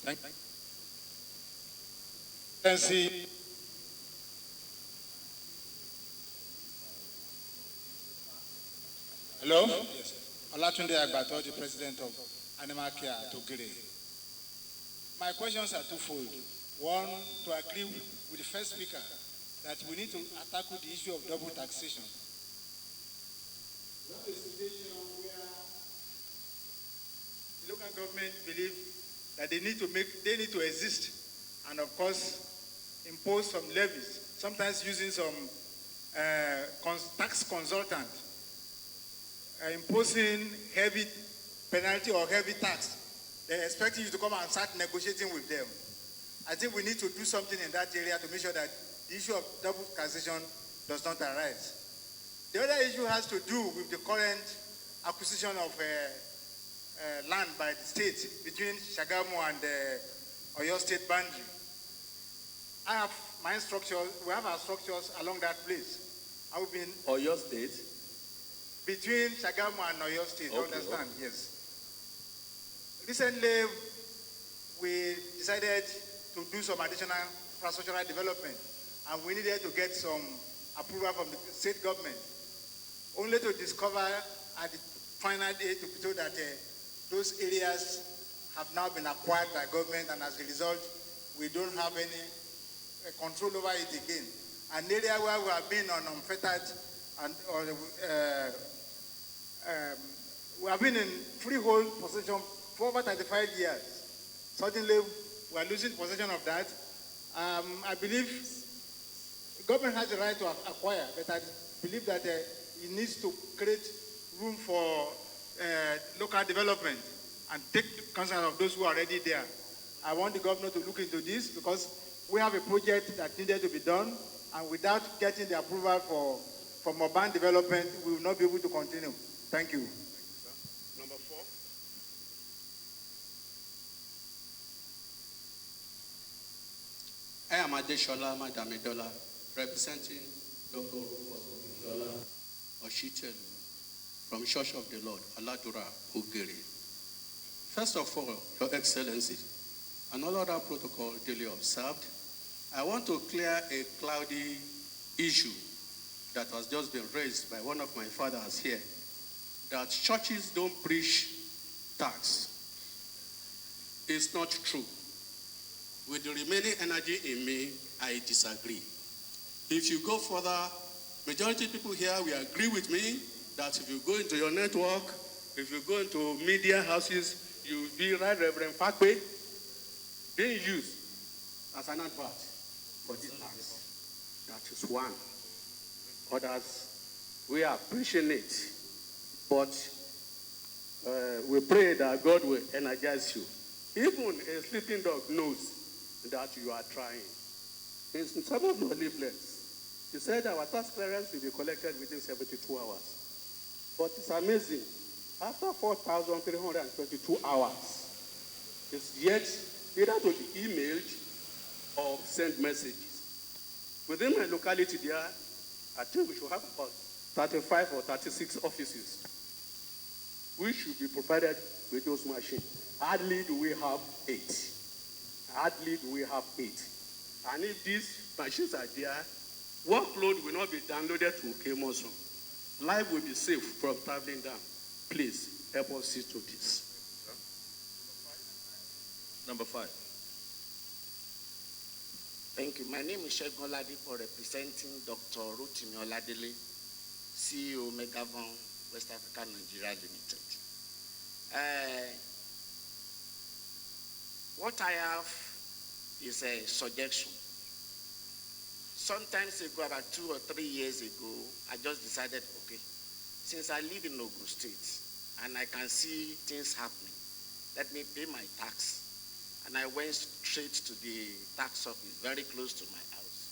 Thank you. Hello? Yes. Olatunde Agbato, the president of Animal Care Togire. My questions are twofold. One, to agree with the first speaker that we need to tackle the issue of double taxation. Not a situation where the local government believe that they need to exist, and of course impose some levies, sometimes using some tax consultant, imposing heavy penalty or heavy tax. They're expecting you to come and start negotiating with them. I think we need to do something in that area to make sure that the issue of double taxation does not arise. The other issue has to do with the current acquisition of land by the state between Shagamu and Oyo State boundary. I have my structures, we have our structures along that place. I have been Oyo State? Between Shagamu and Oyo State, okay, understand? Okay. Yes. Recently, we decided to do some additional infrastructural development, and we needed to get some approval from the state government, only to discover at the final day to be told that those areas have now been acquired by government, and as a result, we don't have any control over it again. An area where we have been on unfettered and we have been in freehold possession for over 35 years. Suddenly, we are losing possession of that. I believe the government has the right to acquire, but I believe that it needs to create room for local development and take concern of those who are already there. I want the governor to look into this because we have a project that needed to be done, and without getting the approval for urban development, we will not be able to continue. Thank you. Number 4. I am Adeshola Madamidola, representing Dr. Oshitelu from Church of the Lord, Aladura, Ugiri. First of all, Your Excellency, another protocol duly observed. I want to clear a cloudy issue that has just been raised by one of my fathers here, that churches don't preach tax. It's not true. With the remaining energy in me, I disagree. If you go further, majority of people here will agree with me that if you go into your network, if you go into media houses, you will be Right Reverend Fakwe being used as an advert for this tax. That is one. Others, we are preaching it, but we pray that God will energize you. Even a sleeping dog knows that you are trying. In some of your leaflets, you said our tax clearance will be collected within 72 hours. But it's amazing. After 4,322 hours, it's yet either to be emailed or send messages. Within my locality there, I think we should have about 35 or 36 offices which should be provided with those machines. Hardly do we have 8. Hardly do we have 8. And if these machines are there, workload will not be downloaded to Kemoson. Life will be safe from traveling down. Please help us see to this. Number 5. Thank you. My name is Shegun Oladipo, representing Dr. Rotimi Oladele, CEO Megavon West Africa Nigeria Limited. What I have is a suggestion. Sometimes ago, about 2 or 3 years ago, I just decided, okay, since I live in Ogun State and I can see things happening, let me pay my tax. And I went straight to the tax office, very close to my house.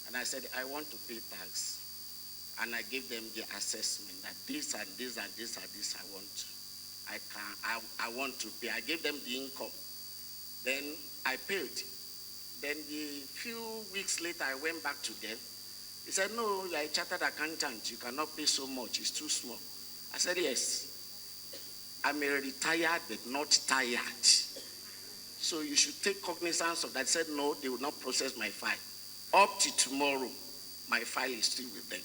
And I said, I want to pay tax. And I gave them the assessment that this and this and this and this I want to pay. I gave them the income. Then I paid. Then a few weeks later, I went back to them. He said, no, you are a chartered accountant. You cannot pay so much. It's too small. I said, yes. I'm a retired but not tired. So you should take cognizance of that. Said no, they will not process my file. Up to tomorrow, my file is still with them.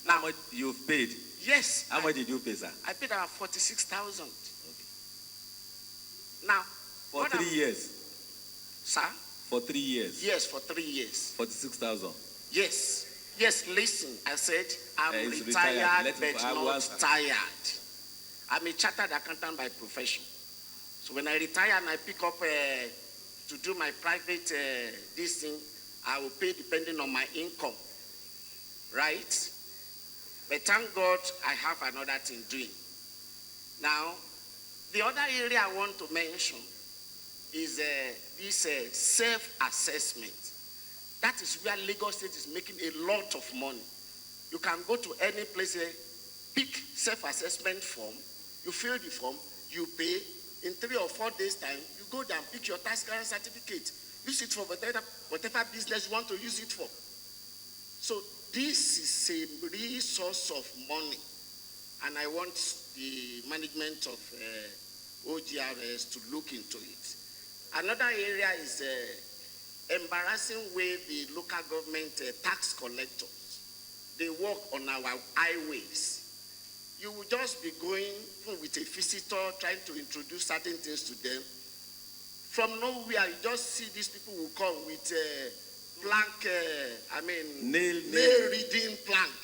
How much you've paid? Yes. How much did you pay, sir? I paid about 46,000. Okay. Now, for 3 years. Sir? For 3 years. Yes, for 3 years. 46,000. Yes. Yes, listen. I said I'm He's retired, retired. but not tired. I'm a chartered accountant by profession. So when I retire and I pick up to do my private this thing, I will pay depending on my income. Right? But thank God I have another thing doing. Now, the other area I want to mention is this self-assessment. That is where Lagos State is making a lot of money. You can go to any place, pick self-assessment form, you fill the form, you pay. In 3 or 4 days' time, you go down, pick your tax clearance certificate. Use it for whatever business you want to use it for. So this is a resource of money. And I want the management of OGRS to look into it. Another area is embarrassing way the local government tax collectors, they work on our highways. You will just be going with a visitor trying to introduce certain things to them. From nowhere, you just see these people who come with plank, nail reading plank.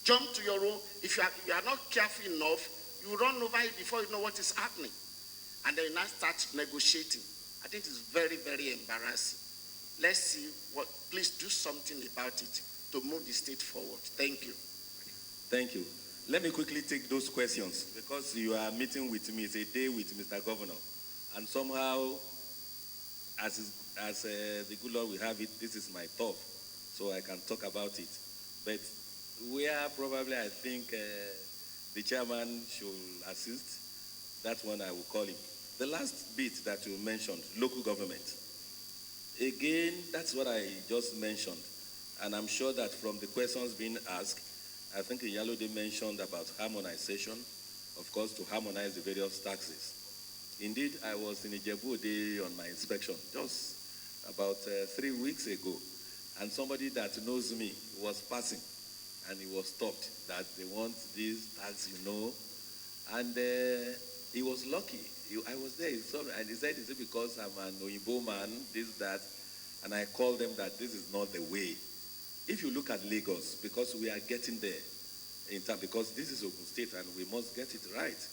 Jump to your room. If you are not careful enough, you run over it before you know what is happening. And then you now start negotiating. I think it's very, very embarrassing. Let's see please do something about it to move the state forward. Thank you. Thank you. Let me quickly take those questions because you are meeting with me. It's a day with Mr. Governor. And somehow, as the good Lord will have it, this is my thought, so I can talk about it. But where probably I think the chairman should assist, that one I will call him. The last bit that you mentioned, local government. Again, that's what I just mentioned. And I'm sure that from the questions being asked, I think Iyalode mentioned about harmonization, of course, to harmonize the various taxes. Indeed, I was in Ijebu on my inspection just about 3 weeks ago, and somebody that knows me was passing, and he was stopped that they want this tax, and he was lucky. I was there, and he said, is it because I'm an Oyibo man, this, that, and I called them that this is not the way. If you look at Lagos, because we are getting there in time, because this is Ogun State and we must get it right.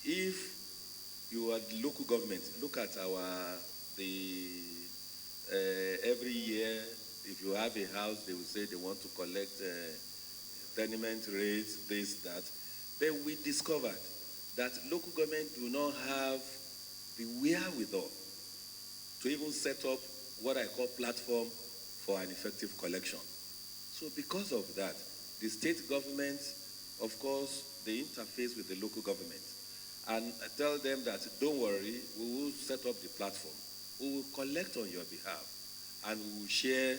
If you are the local government, look at every year, if you have a house, they will say they want to collect tenement rates, this, that. But we discovered that local government do not have the wherewithal to even set up what I call platform for an effective collection. So because of that, the state government, of course, they interface with the local government and tell them that, don't worry, we will set up the platform. We will collect on your behalf and we will share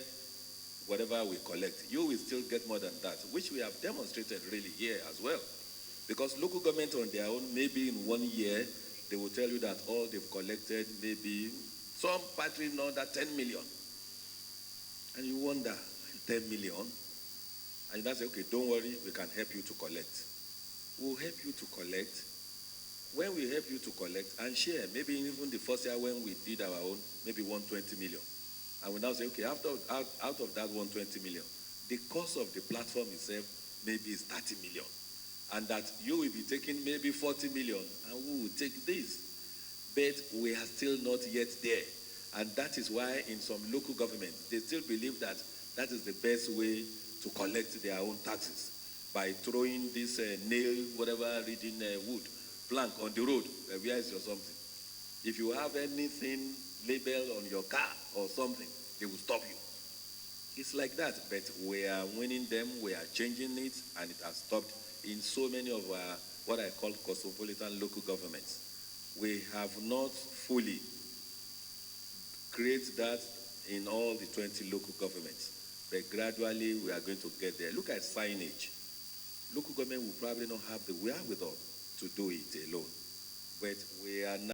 whatever we collect. You will still get more than that, which we have demonstrated really here as well. Because local government on their own, maybe in 1 year, they will tell you that all they've collected, maybe some partly under 10 million. And you wonder, 10 million? And you say, okay, don't worry, we can help you to collect. We'll help you to collect. When we help you to collect and share, maybe even the first year when we did our own, maybe 120 million. And we now say, okay, out of that 120 million, the cost of the platform itself maybe is 30 million. And that you will be taking maybe 40 million, and we will take this. But we are still not yet there. And that is why in some local governments, they still believe that that is the best way to collect their own taxes, by throwing this nail, whatever, reading wood, plank on the road, where is your something. If you have anything labeled on your car or something, they will stop you. It's like that, but we are winning them, we are changing it, and it has stopped in so many of our, what I call cosmopolitan local governments. We have not fully created that in all the 20 local governments, but gradually we are going to get there. Look at signage. Local government will probably not have the wherewithal to do it alone, but we are now